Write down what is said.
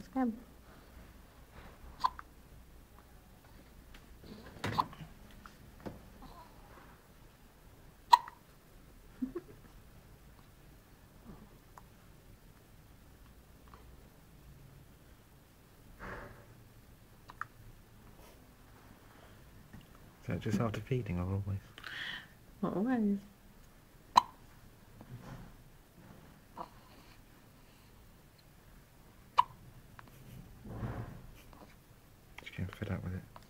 Let's go. Is that just after feeding or always? Not always. Just getting fed up with it.